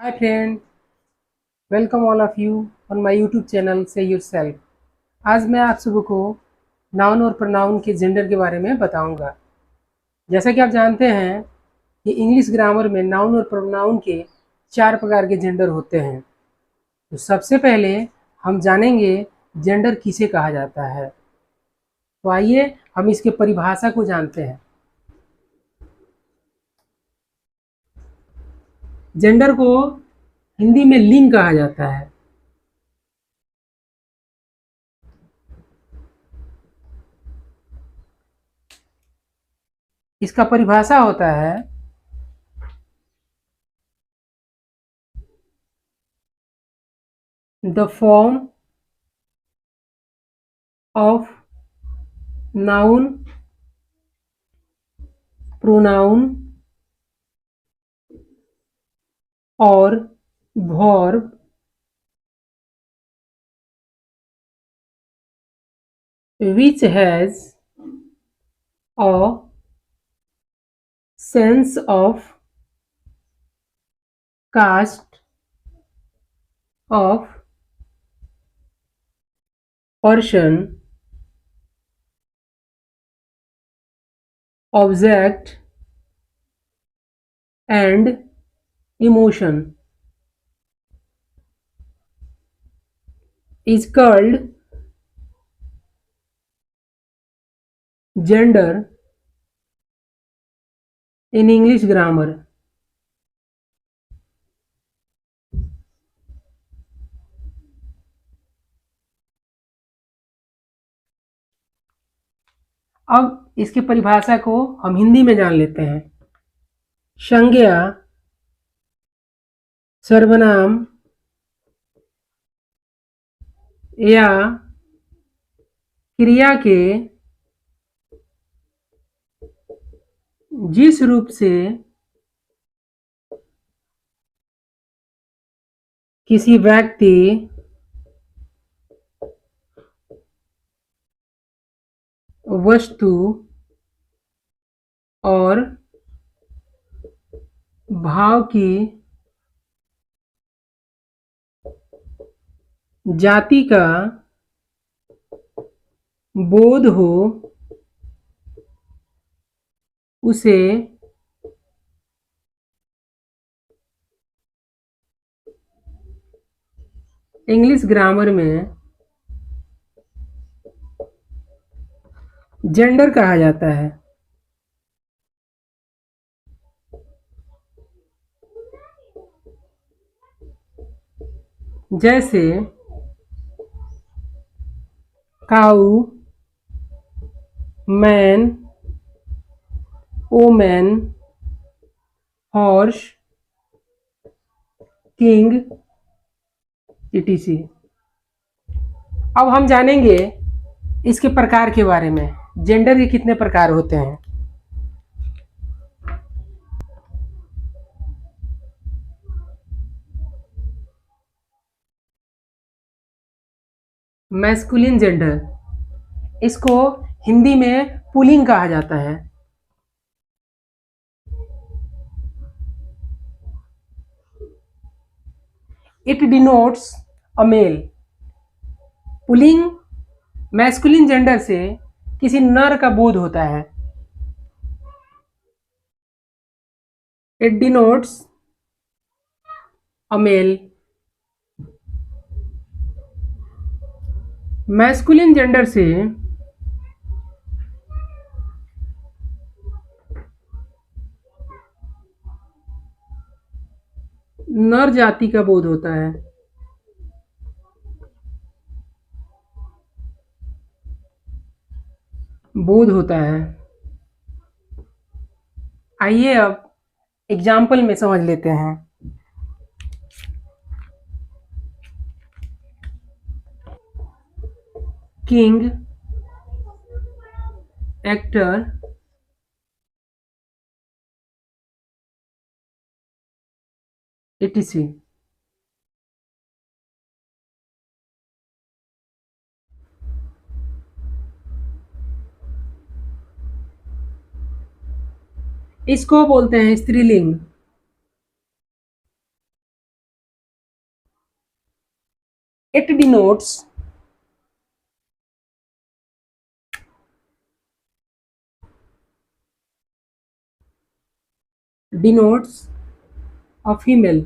Hi friend, welcome all of you on my YouTube channel Say Yourself। आज मैं आप सबको को नाउन और प्रोनाउन के जेंडर के बारे में बताऊंगा। जैसा कि आप जानते हैं कि इंग्लिश ग्रामर में नाउन और प्रोनाउन के 4 प्रकार के जेंडर होते हैं। तो सबसे पहले हम जानेंगे जेंडर किसे कहा जाता है। तो आइए हम इसके परिभाषा को जानते हैं। जेंडर को हिंदी में लिंग कहा जाता है। इसका परिभाषा होता है the form of noun, pronoun और verb which has a sense of caste of person, object and emotion is called gender in English grammar। अब इसकी परिभाषा को हम हिंदी में जान लेते हैं। संज्ञा, सर्वनाम या क्रिया के जिस रूप से किसी व्यक्ति, वस्तु और भाव की जाति का बोध हो, उसे इंग्लिश ग्रामर में जेंडर कहा जाता है। जैसे cow, man, women, horse, king etc। अब हम जानेंगे इसके प्रकार के बारे में। जेंडर के कितने प्रकार होते हैं। मैस्कुलिन जेंडर, इसको हिंदी में पुल्लिंग कहा जाता है। It denotes a male. पुल्लिंग मैस्कुलिन जेंडर से किसी नर का बोध होता है। It denotes a male. Masculine gender से नर जाति का बोध होता है। बोध होता है। आइए अब एग्जाम्पल में समझ लेते हैं। King, actor, etc। इसको बोलते हैं स्त्रीलिंग। It denotes a female.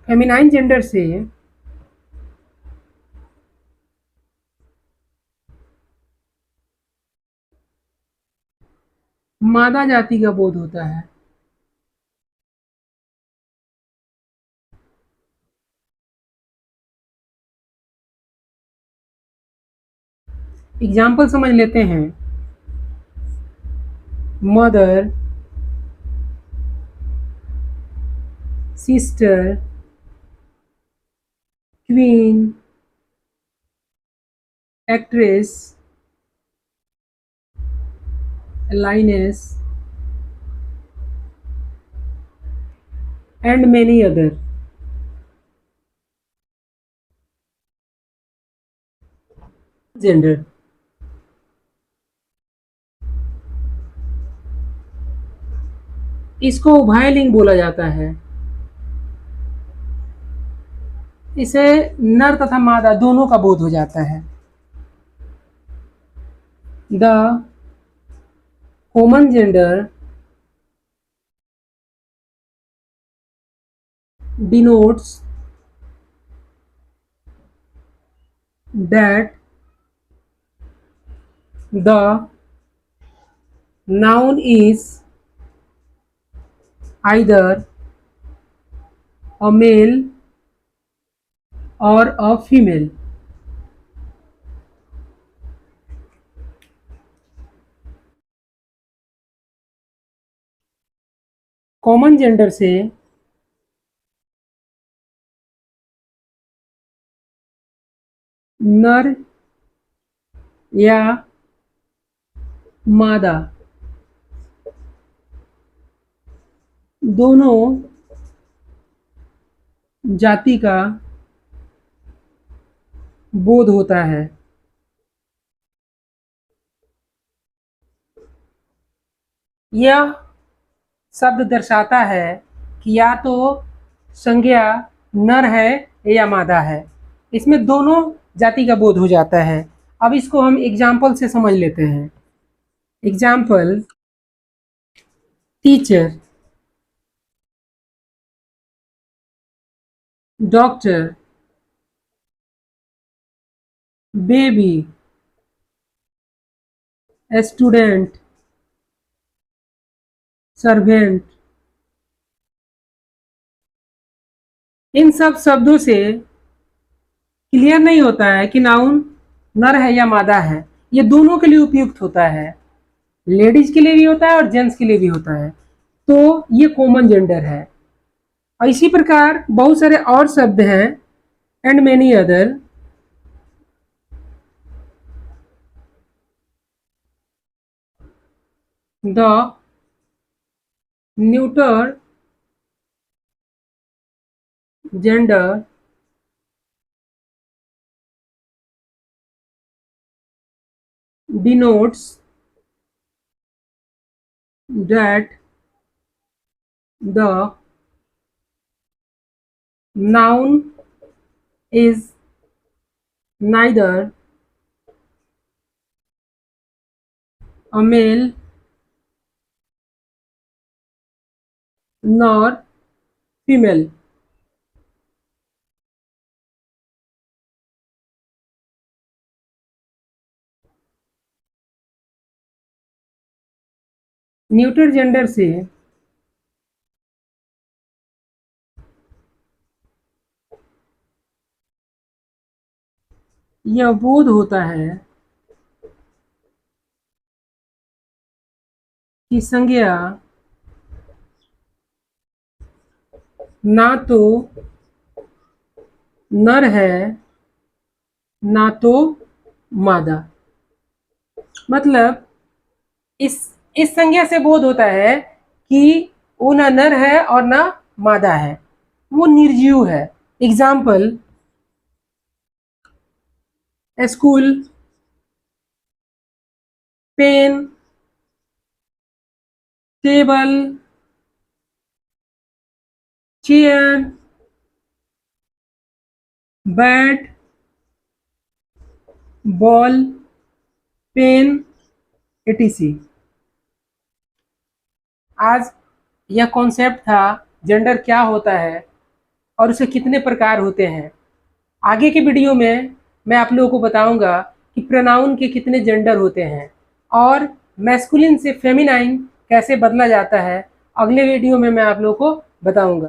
Feminine gender से मादा जाति का बोध होता है। एग्जाम्पल समझ लेते हैं। Mother, sister, queen, actress, lioness and many other. Gender इसको उभयलिंग बोला जाता है। इसे नर तथा मादा दोनों का बोध हो जाता है। The common gender denotes that the noun is either a male or a female. Common gender से नर या मादा दोनों जाति का बोध होता है। यह शब्द दर्शाता है कि या तो संज्ञा नर है या मादा है। इसमें दोनों जाति का बोध हो जाता है। अब इसको हम एग्जाम्पल से समझ लेते हैं। Example, teacher, doctor, baby, student, servant. इन सब शब्दों से क्लियर नहीं होता है कि नाउन नर है या मादा है। ये दोनों के लिए उपयुक्त होता है, लेडीज के लिए भी होता है और जेंट्स के लिए भी होता है। तो ये कॉमन जेंडर है। और इसी प्रकार बहुत सारे और शब्द हैं, and many other. The neuter gender denotes that the noun is neither a male nor female. Neuter gender से यह बोध होता है कि संज्ञा ना तो नर है ना तो मादा। मतलब इस संज्ञा से बोध होता है कि वो ना नर है और ना मादा है, वो निर्जीव है। Example, school, pen, table, chair, bat, ball, pen, etc। आज यह कॉन्सेप्ट था जेंडर क्या होता है और उसे कितने प्रकार होते हैं। आगे के वीडियो में मैं आप लोगों को बताऊंगा कि प्रोनाउन के कितने जेंडर होते हैं और मैस्कुलिन से फेमिनाइन कैसे बदला जाता है। अगले वीडियो में मैं आप लोगों को बताऊंगा।